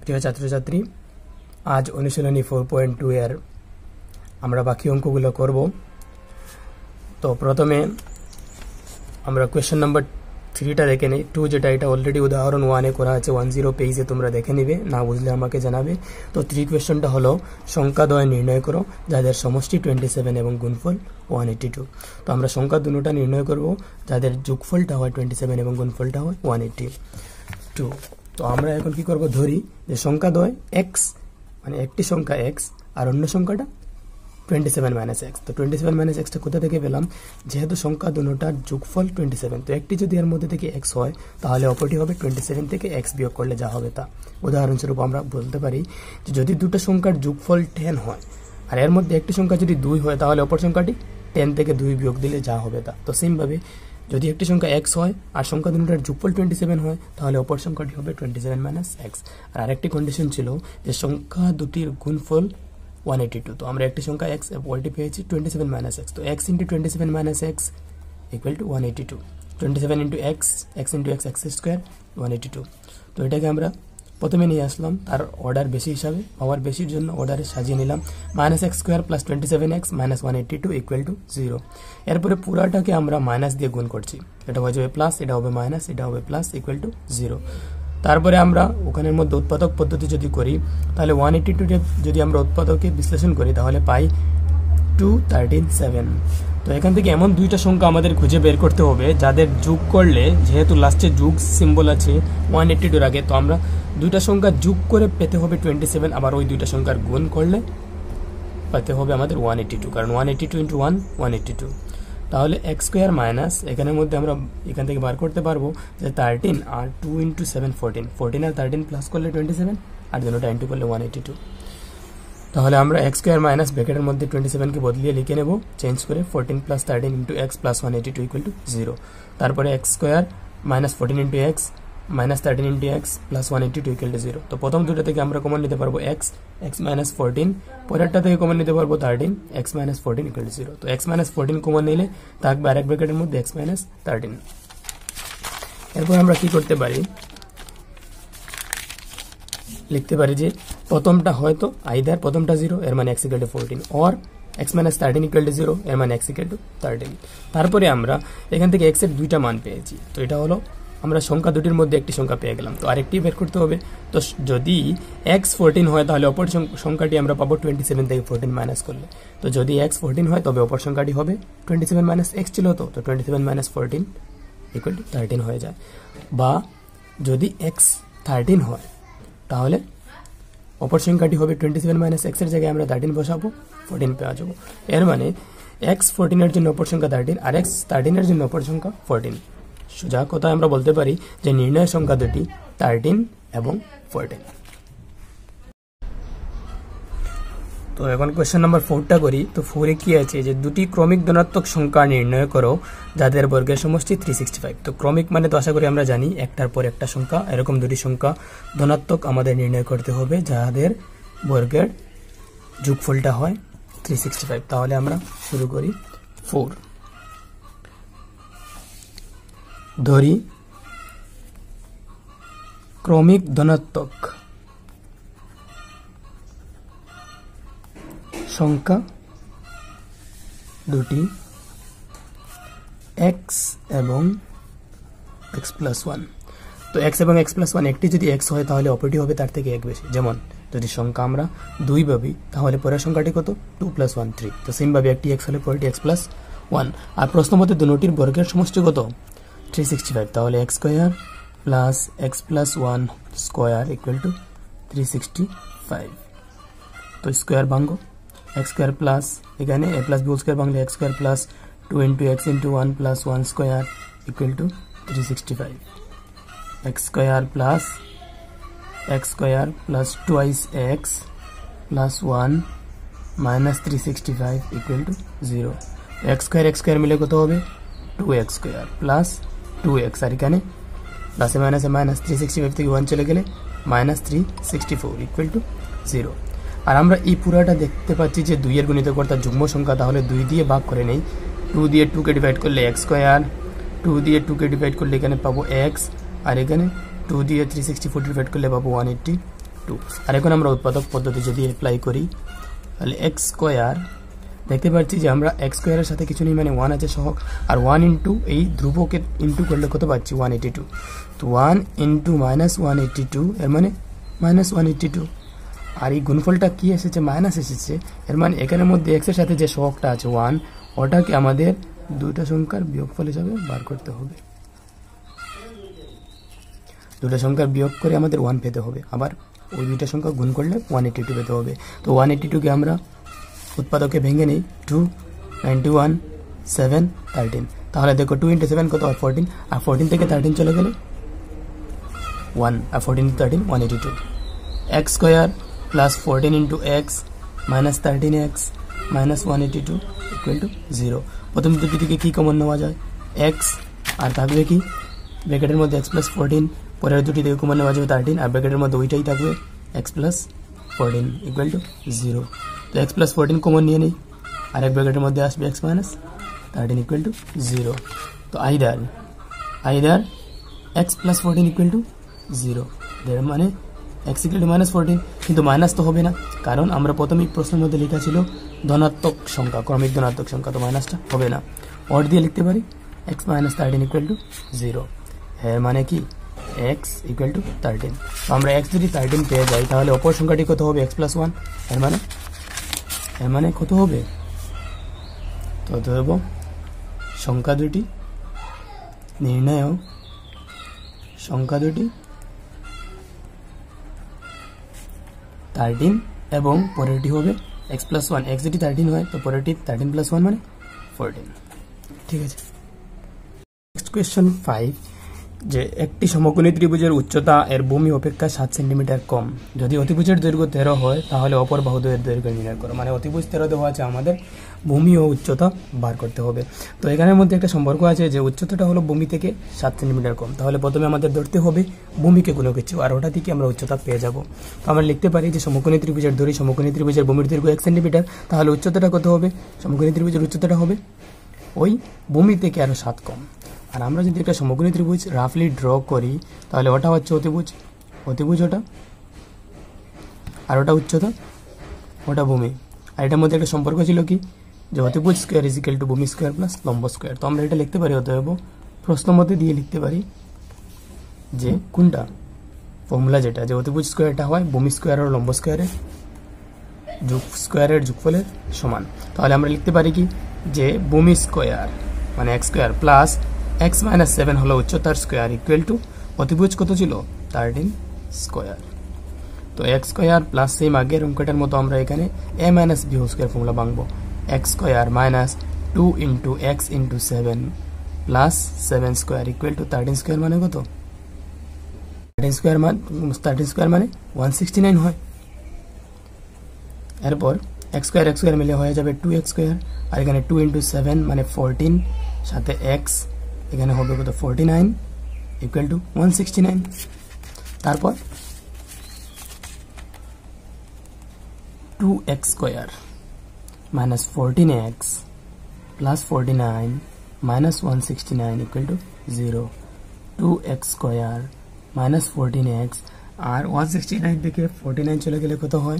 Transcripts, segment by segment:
প্রিয় ছাত্রছাত্রী, আজ অনুশীলনী 4.2 এর আমরা বাকি অঙ্কগুলো করব। তো প্রথমে আমরা কোয়েশ্চেন নাম্বার 3টা দেখে নিই। 2 যেটা, এটা অলরেডি উদাহরণ 1 এ করা আছে, 10 পেজে তোমরা দেখে নিবে, না বুঝলে আমাকে জানাবে। তো 3 কোয়েশ্চেনটা হলো সংখ্যাদ্বয় নির্ণয় করো যাদের সমষ্টি 27 এবং গুণফল 182। তো আমরা সংখ্যা দুটোটা নির্ণয় করব যাদের যোগফলটা হয় 27 এবং গুণফলটা হয় 182। তো আমরা এখন কি করব, ধরি যে সংখ্যাদ্বয় x, মানে একটি সংখ্যা x আর অন্য সংখ্যাটা 27 - x। তো 27 - x টা কোথা থেকে পেলাম? যেহেতু সংখ্যা দুটোটার যোগফল 27, তো একটি যদি এর মধ্যে থেকে x হয় তাহলে অপরটি হবে 27 থেকে x বিয়োগ করলে যা হবে তা। উদাহরণস্বরূপ আমরা বলতে পারি যে যদি দুটো সংখ্যার যোগফল 10 হয় আর এর মধ্যে একটি সংখ্যা যদি 2 হয় তাহলে অপর সংখ্যাটি 10 থেকে 2 বিয়োগ দিলে যা হবে তা। তো সেমভাবে যদি একটি সংখ্যা x হয় আর সংখ্যা দুটোটার যোগফল 27 হয় তাহলে অপর সংখ্যাটি হবে 27 - x। আর আরেকটি কন্ডিশন ছিল যে সংখ্যা দুটির গুণফল 182। তো আমরা একটি সংখ্যা x ওইটি পেয়েছি 27 - x। তো x × 27 - x = 182। 27 × x, x × x, x square 182। তো এটাকে আমরা প্রথমে নিয়ে আসলাম তার অর্ডার বেশি হিসাবে, পাওয়ার বেশির জন্য অর্ডারে সাজিয়ে নিলাম। -x² + 27x - 182 = 0। এরপরে পুরাটাকে আমরা মাইনাস দিয়ে গুণ করছি, এটা হয়ে যাবে প্লাস, এটা হবে মাইনাস, এটা হবে প্লাস, = 0। তারপরে আমরা ওখানের মধ্যে উৎপাদক পদ্ধতি যদি করি তাহলে 182 যদি আমরা উৎপাদকে বিশ্লেষণ করি তাহলে পাই 213 তো এখান থেকে এমন দুইটা সংখ্যা আমাদের খুঁজে বের করতে হবে যাদের যোগ করলে, যেহেতু লাস্টে যোগ সিম্বল আছে 182 আগে, তো আমরা দুইটা সংখ্যা যোগ করে পেতে হবে 27, আবার ওই দুইটা সংখ্যার গুণ করলে পেতে হবে আমাদের 182, কারণ 182 × 1 182। তাহলে x² মাইনাস, এখানের মধ্যে আমরা এখান থেকে বার করতে পারবো যে 13 আর 2 × 7 14, 14 আর 13 প্লাস করলে 27 আর দুটোটা ইনটু করলে 182। তাহলে আমরা x² মাইনাস ব্র্যাকেটের মধ্যে 27কে বদলিয়ে লিখে নেব চেঞ্জ করে 14 + 13 × x + 182 = 0। তারপরে x² minus 14 × x minus 13 × x + 182 = 0। তো প্রথম দুটো থেকে আমরা কমন নিতে পারবো x - 14, পরেরটা থেকে কমন নিতে পারবো 13, x - 14 = 0। তো x - 14 কমন নিলে থাকবে আরেক ব্র্যাকেটের মধ্যে x - 13। এরপর আমরা কি করতে পারি, লিখতে পারি যে প্রথমটা হয়তো আইদার প্রথমটা 0 এর মানে x = 14, অর x - 13 = 0 এর মানে x = 13। তারপরে আমরা এখান থেকে x এর দুইটা মান পেয়েছি, তো এটা হলো আমরা সংখ্যা দুটির মধ্যে একটি সংখ্যা পেয়ে গেলাম। তো আরেকটি বের করতে হবে। তো যদি x 14 হয় তাহলে অপর সংখ্যাটি আমরা পাবো 27 থেকে 14 মাইনাস করলে। তো যদি x 14 হয় তবে অপর সংখ্যাটি হবে 27 - x ছিল, তো 27 - 14 = 13 হয়ে যায়। বা যদি x 13 হয় তাহলে অপর সংখ্যাটি হবে 27 - x এর জায়গায় আমরা 13 বসাবো, 14 পেয়ে যাবো। এর মানে x 14 এর জন্য অপর সংখ্যা 13 আর x 13 এর জন্য অপর সংখ্যা 14। সোজা কথা আমরা বলতে পারি যে নির্ণয় সংখ্যা দুটি 13 এবং 14। তো এখন কোয়েশ্চেন নাম্বার 4টা করি। তো 4 এ কি আছে, যে দুটি ক্রমিক ধনাত্মক সংখ্যা নির্ণয় করো যাদের বর্গের সমষ্টি 365। তো ক্রমিক মানে তো আশা করি আমরা জানি একটার পর একটা সংখ্যা, এরকম দুটি সংখ্যা ধনাত্মক আমাদের নির্ণয় করতে হবে যাদের বর্গের যোগফলটা হয় 365। তাহলে আমরা শুরু করি। 4 ধরি ক্রমিক ধনাত্মক সংখ্যা দুটি x এবং x + 1। তো x এবং x + 1 একটি যদি x হয় তাহলে অপরটি হবে তার থেকে 1 বেশি। যেমন যদি সংখ্যা আমরা 2 ভাবি তাহলে পরের সংখ্যাটি কত, 2 + 1 3। তো সেমভাবে একটি x হলে পরেরটি x + 1। আর প্রশ্ন মতে দুটির বর্গের সমষ্টি কত, 365। তাহলে x² + x + 1 স্কয়ার = 365। তো স্কয়ার ভাঙো, x² প্লাস এখানে a + b স্কয়ার ভাঙলে x² + 2 × x × 1 + 1 square = 365। x² + x² + twice x + 1 - 365 = 0। x² মিলে কত হবে, 2x² + 2x, আর এখানে প্লাসে মাইনাসে মাইনাস, 365 থেকে 1 চলে গেলে -364 = 0। আর আমরা এই পুরাটা দেখতে পাচ্ছি যে 2 এর গুণিতকর্তা যুগ্ম সংখ্যা, তাহলে 2 দিয়ে ভাগ করে নেই। 2 দিয়ে 2 কে ডিভাইড করলে x², 2 দিয়ে 2 কে ডিভাইড করলে এখানে পাবো x, আর এখানে 2 দিয়ে 364 ডিভাইড করলে পাবো 2। আর এখন আমরা উৎপাদক পদ্ধতি যদি অ্যাপ্লাই করি তাহলে x স্কয়ার দেখতে পাচ্ছি যে আমরা x স্কয়ারের সাথে কিছু নেই মানে 1 আছে সহগ, আর 1 ইনটু এই ধ্রুবকের ইনটু করলে কত পাচ্ছি 182। তো 1 ইনটু -182 এর মানে -182, আর এই গুণফলটা কি এসেছে মাইনাস এসেছে, এর মানে এখানের মধ্যে x এর সাথে যে সহগটা আছে 1 ওটাকে আমাদের দুইটা সংখ্যার বিয়োগফল হিসাবে বার করতে হবে। দুটো সংখ্যার বিয়োগ করে আমাদের 1 পেতে হবে, আবার ওই দুইটা সংখ্যা গুণ করলে 182 পেতে হবে। তো 182কে আমরা উৎপাদকে ভেঙে নেই 2, 91, 7, 13। তাহলে দেখো 2 × 7 কত হয় 14, আর 14 থেকে 13 চলে গেলে 1, আর 14 × 13 182। x square plus 14 × x minus 13x minus 182 equal to 0। প্রথম দুটি থেকে কি কমন নেওয়া যায় x, আর থাকবে কি ব্র্যাকেটের মধ্যে x প্লাস 14, পরের দুটি থেকে কমন নেওয়া যাবে 13, আর ব্র্যাকেটের মধ্যে ওইটাই থাকবে x প্লাস 14 ইকুয়াল টু 0। তো x প্লাস 14 কমন নিয়ে নেই, আর এক ব্র্যাকেটের মধ্যে আসবে x মাইনাস 13 ইকুয়াল টু 0। তো either x plus 14 equal to 0, এর মানে x ইকুয়াল টু -14, কিন্তু মাইনাস তো হবে না, কারণ আমরা প্রথমেই প্রশ্নের মধ্যে লেখা ছিল ধনাত্মক সংখ্যা, ক্রমিক ধনাত্মক সংখ্যা, তো মাইনাসটা হবে না। অর দিয়ে লিখতে পারি x মাইনাস 13 ইকুয়াল টু 0, এর মানে কি x ইকুয়াল টু 13। তো আমরা x যদি 13 পেয়ে যাই তাহলে অপর সংখ্যাটি কত হবে x প্লাস 1, এর মানে কত হবে, তো ধরব সংখ্যা দুটি নির্ণয় সংখ্যা দুটি 13 এবং পরেরটি হবে x প্লাস 1। x যদি 13 হয় তো পরেরটি 13 প্লাস 1 মানে 14। ঠিক আছে। নেক্সট কোয়েশ্চন 5, যে একটি সমকোণী ত্রিভুজের উচ্চতা এর ভূমি অপেক্ষা 7 সেন্টিমিটার কম, যদি অতিভুজের দৈর্ঘ্য 13 হয় তাহলে অপর বাহুদ্বয়ের দৈর্ঘ্য নির্ণয় করো। মানে অতিভুজ 13 দেওয়া আছে, আমাদের ভূমি ও উচ্চতা বার করতে হবে। তো এখানের মধ্যে একটা সম্পর্ক আছে যে উচ্চতাটা হলো ভূমি থেকে 7 সেন্টিমিটার কম, তাহলে প্রথমে আমাদের ধরতে হবে ভূমিকে কোনো কিছু, আর ওটা থেকে আমরা উচ্চতা পেয়ে যাব। তো আমরা লিখতে পারি যে সমকোণী ত্রিভুজের ধরি, সমকোণী ত্রিভুজের ভূমির দৈর্ঘ্য 1 সেন্টিমিটার, তাহলে উচ্চতাটা কত হবে, সমকোণী ত্রিভুজের উচ্চতাটা হবে ওই ভূমি থেকে আরও 7 কম। আর আমরা যদি একটা সমকোণী ত্রিভুজ রাফলি ড্র করি তাহলে ওটা হচ্ছে অতিভুজ ওটা, আর ওটা উচ্চতা, ওটা ভূমি। আর এটার মধ্যে একটা সম্পর্ক ছিল কি যে অতিভুজ স্কোয়ার ইজ ইকুয়াল টু ভূমি স্কোয়ার প্লাস লম্ব স্কোয়ার। তো আমরা এটা লিখতে পারি, অতএব প্রশ্ন মধ্যে দিয়ে লিখতে পারি যে কোনটা ফর্মুলা, যেটা যে অতিভুজ স্কোয়ারটা হয় ভূমি স্কোয়ার আর লম্ব স্কোয়ারের স্কোয়ারের যোগফলের সমান। তাহলে আমরা লিখতে পারি কি যে ভূমি স্কোয়ার মানে x square plus x minus 7 হলো উচ্চতার স্কোয়ার ইকুয়াল টু অতিভুজ কত ছিল 13 স্কোয়ার। তো x স্কোয়ার প্লাস সেম আগের অঙ্কটার মতো আমরা এখানে a minus b whole square formula ভাঙবো। x square minus 2 into x into 7 plus 7 square equal to 13 square মানে কত, 13 স্কোয়ার মানে 169 হয়। এরপর x স্কোয়ার মিলে হয়ে যাবে 2x স্কোয়ার, আর এখানে 2 ইন্টু 7 মানে 14, সাথে x এখানে হবে কত 49 ইকুয়াল টু 169। তারপর 2x square minus 14x plus 49 minus 169 equal to 0। 2x square minus 14x, আর 169 থেকে 49 চলে গেলে কত হয়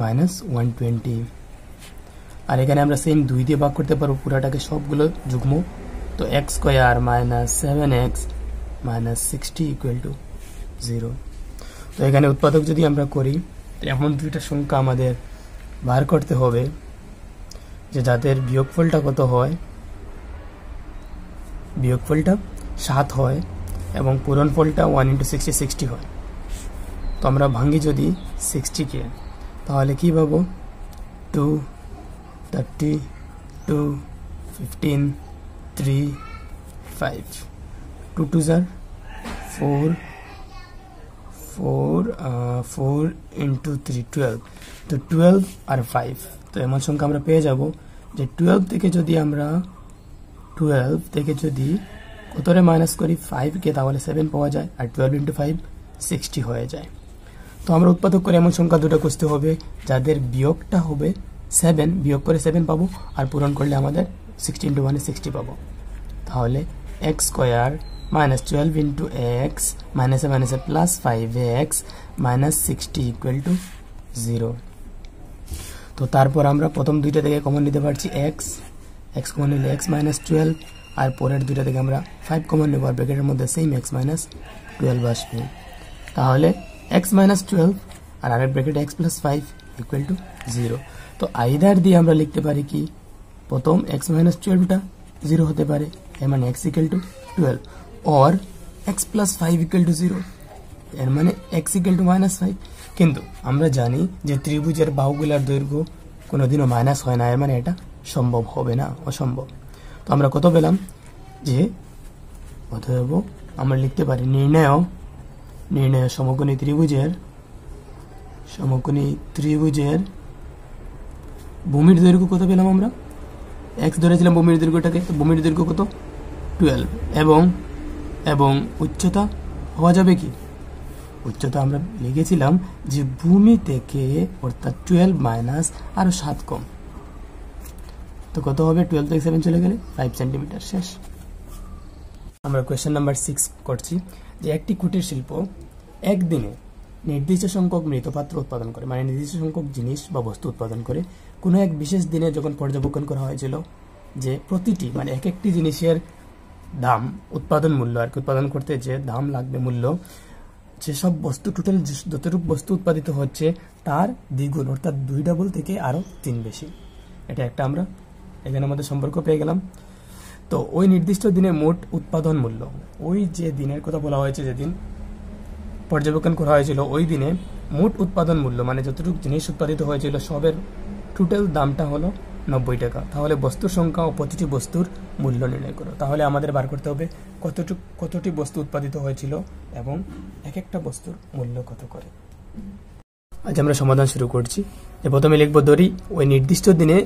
মাইনাস 120। আর এখানে আমরা সেম 2 দিয়ে ভাগ করতে পারবো পুরাটাকে, সবগুলো যুগ্ম। তো x square minus 7x minus 60 equal to 0। তো এখানে উৎপাদক যদি আমরা করি তো এমন দুইটা সংখ্যা আমাদের বার করতে হবে যে যাদের বিয়োগফলটা কত হয়, বিয়োগফলটা 7 হয় এবং পূরণফলটা 1 ইন্টু 60 60 হয়। তো আমরা ভাঙি যদি 60কে তাহলে কি পাবো 2, 30, 2, 15, 3, 5, 2 2 are 4 ইন্টু 3 12, তো 12 আর 5। তো এমন সংখ্যা আমরা পেয়ে যাব যে 12 থেকে যদি কতরে মাইনাস করি 5কে তাহলে 7 পাওয়া যায়, আর 12 ইন্টু 5 60 হয়ে যায়। তো আমরা উৎপাদক করে এমন সংখ্যা দুটো খুঁজতে হবে যাদের বিয়োগটা হবে 7, বিয়োগ করে 7 পাবো, আর পূরণ করলে আমাদের 60 ইন্টু 1 60 পাবো। তাহলে x square minus 12 into x মাইনাসে মাইনাসে plus 5x minus 60 equal to 0। তো তারপর আমরা প্রথম দুইটা থেকে কমন নিতে পারছি এক্স কমন নিলে এক্স মাইনাস 12, আর পরের দুইটা থেকে আমরা 5 কমন নেব, আর ব্র্যাকেটের মধ্যে সেম এক্স মাইনাস 12 আসবে। তাহলে এক্স মাইনাস 12 আর আরেক ব্র্যাকেটে এক্স প্লাস 5 ইকুয়াল টু 0। তো আইদার দিয়ে আমরা লিখতে পারি কি, প্রথম এক্স মাইনাস 12টা 0 হতে পারে, এর মানে x equal to 12, or x plus 5 equal to 0, এর মানে এক্স ইকুয়াল টু মাইনাস 5। কিন্তু আমরা জানি যে ত্রিভুজের বাহুগুলার দৈর্ঘ্য কোনোদিনও মাইনাস হয় না, এর মানে এটা সম্ভব হবে না, অসম্ভব। তো আমরা কত পেলাম যে অতএব আমরা লিখতে পারি নির্ণয় সমকোণী ত্রিভুজের ভূমির দৈর্ঘ্য কত পেলাম আমরা, এক্স ধরেছিলাম ভূমির দৈর্ঘ্যটাকে, তো ভূমির দৈর্ঘ্য কত 12, এবং উচ্চতা হওয়া যাবে কি, উচ্চতা আমরা লিখেছিলাম যে ভূমি থেকে অর্থাৎ 12 মাইনাস আরো 7 কম, তো কত হবে 12 থেকে 7 চলে গেলে 5 সেন্টিমিটার। শেষ। আমরা কোয়েশ্চেন নাম্বার 6 করছি যে একটি কুটির শিল্প একদিনে নির্দিষ্ট সংখ্যক মৃৎপাত্র উৎপাদন করে, মানে নির্দিষ্ট সংখ্যক জিনিস বা বস্তু উৎপাদন করে। কোনো এক বিশেষ দিনে যখন পর্যবেক্ষণ করা হয়েছিল যে প্রতিটি মানে এক একটি জিনিসের দাম, উৎপাদন মূল্য আর কি, উৎপাদন করতে যে দাম লাগবে মূল্য, যেসব বস্তু টোটাল যতটুকু বস্তু উৎপাদিত হচ্ছে তার দ্বিগুণ অর্থাৎ 2 ডাবল থেকে আরো 3 বেশি। এটা একটা আমরা এখানে আমাদের সম্পর্ক পেয়ে গেলাম। তো ওই নির্দিষ্ট দিনে মোট উৎপাদন মূল্য, ওই যে দিনের কথা বলা হয়েছে, যেদিন পর্যবেক্ষণ করা হয়েছিল ওই দিনে মোট উৎপাদন মূল্য মানে যতটুকু জিনিস উৎপাদিত হয়েছিল সবের টোটাল দামটা হলো 90 টাকা। তাহলে বস্তুর সংখ্যা ও প্রতিটি বস্তুর মূল্য নির্ণয় করো। তাহলে আমাদের বার করতে হবে কতটি বস্তু উৎপাদিত হয়েছিল এবং এক একটা বস্তুর মূল্য কত করে। আজ আমরা সমাধান শুরু করছি। প্রথমে লিখবো ধরি ওই নির্দিষ্ট দিনে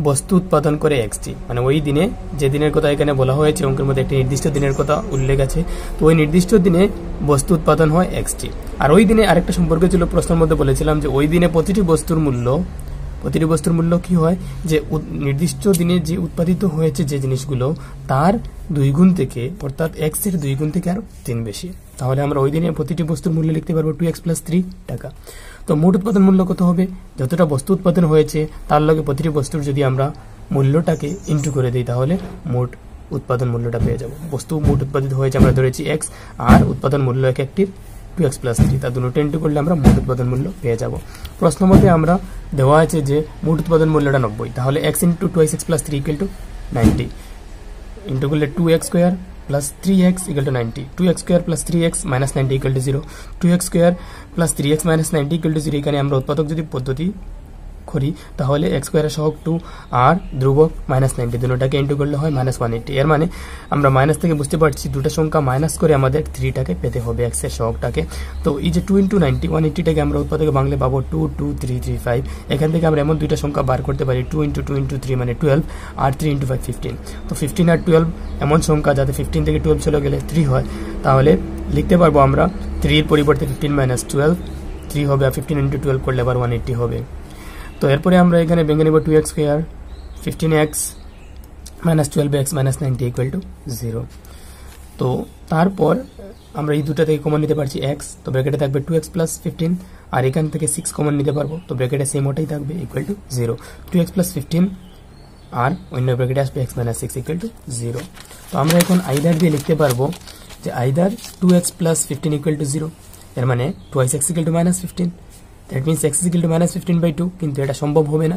বস্তু উৎপাদন করে এক্সটি, মানে ওই দিনে যে দিনের কথা এখানে বলা হয়েছে অঙ্কের মধ্যে একটি নির্দিষ্ট দিনের কথা উল্লেখ আছে, তো ওই নির্দিষ্ট দিনে বস্তু উৎপাদন হয় এক্সটি। আর ওই দিনে আরেকটা সম্পর্ক ছিল, প্রশ্নের মধ্যে বলেছিলাম যে ওই দিনে প্রতিটি বস্তুর মূল্য কি হয়, যে নির্দিষ্ট দিনে যে উৎপাদিত হয়েছে যে জিনিসগুলো তার 2 গুণ থেকে অর্থাৎ এক্স এর 2 গুণ থেকে আরো 3 বেশি। তাহলে আমরা ওই দিনে প্রতিটি বস্তুর মূল্য লিখতে পারবো 2x + 3 টাকা। তো মোট উৎপাদন মূল্য কত হবে, যতটা বস্তু উৎপাদন হয়েছে তার লগে প্রতিটি বস্তুর যদি আমরা মূল্যটাকে ইনটু করে দিই তাহলে মোট উৎপাদন মূল্যটা পেয়ে যাব। বস্তু মোট উৎপাদিত হয়েছে আমরা ধরেছি x, আর উৎপাদন মূল্য এক একটির 2x + 3, তার দুটো ইনটু করলে আমরা মোট উৎপাদন মূল্য পেয়ে যাব। প্রশ্ন মতে আমরা দেওয়া আছে যে মোট উৎপাদন মূল্যটা 90, তাহলে x × 2x + 3 = 90, ইনটু করলে 2x² + 3x = 90, 2x² + 3x - 90 = 0, 2x² + 3x - 90 = 0। এখানে আমরা উৎপাদক যদি পদ্ধতি করি তাহলে x² এর সহগ 2 আর ধ্রুবক -90, দুটোটাকে ইনটু করলে হয় -180। এর মানে আমরা মাইনাস থেকে বুঝতে পারছি দুটো সংখ্যা মাইনাস করে আমাদের 3টাকে পেতে হবে, x এর সহগটাকে। তো এই যে 2 × 90 180টাকে আমরা উৎপাদকে বাংলা পাবো 2 2 3 3 5। এখান থেকে আমরা এমন দুইটা সংখ্যা বার করতে পারি 2 × 2 × 3 মানে 12, আর 3 × 5 15। তো 15 আর 12 এমন সংখ্যা যাতে 15 থেকে 12 চলে গেলে 3 হয়, তাহলে লিখতে পারবো আমরা 3 এর পরিবর্তে 15 - 12 3 হবে, আর 15 × 12 করলে আবার 180 হবে। তো এরপরে আমরা এখানে ভেঙে নেব 2x² 15x - 12x - 90 = 0। তো তারপর আমরা এই দুটো থেকে কমন নিতে পারছি x, তো ব্র্যাকেটে থাকবে 2x + 15, আর এখান থেকে 6 কমন নিতে পারবো, তো ব্র্যাকেটে সেম ওটাই থাকবে = 0। 2x + 15 আর অন্য ব্র্যাকেটে আসবে x - 6 = 0। তো আমরা এখন আইদার দিয়ে লিখতে পারবো যে আইদার 2x + 15 = 0, এর মানে 2x = -15, দ্যাট মিনস x = -15/2। কিন্তু এটা সম্ভব হবে না,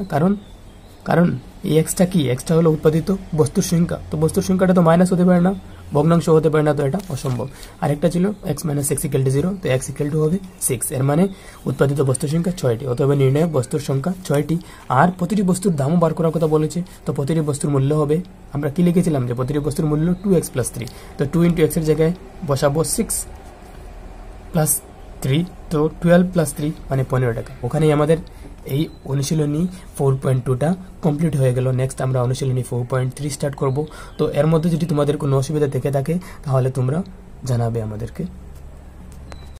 কারণ এই এক্সটা কি, এক্সটা হলো উৎপাদিত বস্তুর সংখ্যা, তো বস্তুর সংখ্যাটা তো মাইনাস হতে পারে না, ভগ্নাংশ হতে পারে না, তো এটা অসম্ভব। আরেকটা ছিল x - 6 = 0, তো x = হবে 6, এর মানে উৎপাদিত বস্তুর সংখ্যা 6টি, অথবা নির্ণয় বস্তুর সংখ্যা 6টি। আর প্রতিটি বস্তুর দামও বার করার কথা বলেছে, তো প্রতিটি বস্তুর মূল্য হবে, আমরা কি লিখেছিলাম যে প্রতিটি বস্তুর মূল্য 2x + 3, তো 2 × x এর জায়গায় বসাবো 6 + 3, তো 12 + 3 মানে 15 টাকা। ওখানেই আমাদের এই অনুশীলনী 4.2টা কমপ্লিট হয়ে গেল। নেক্সট আমরা অনুশীলনী 4.3 স্টার্ট করব। তো এর মধ্যে যদি তোমাদের কোনো অসুবিধা থেকে থাকে তাহলে তোমরা জানাবে আমাদেরকে।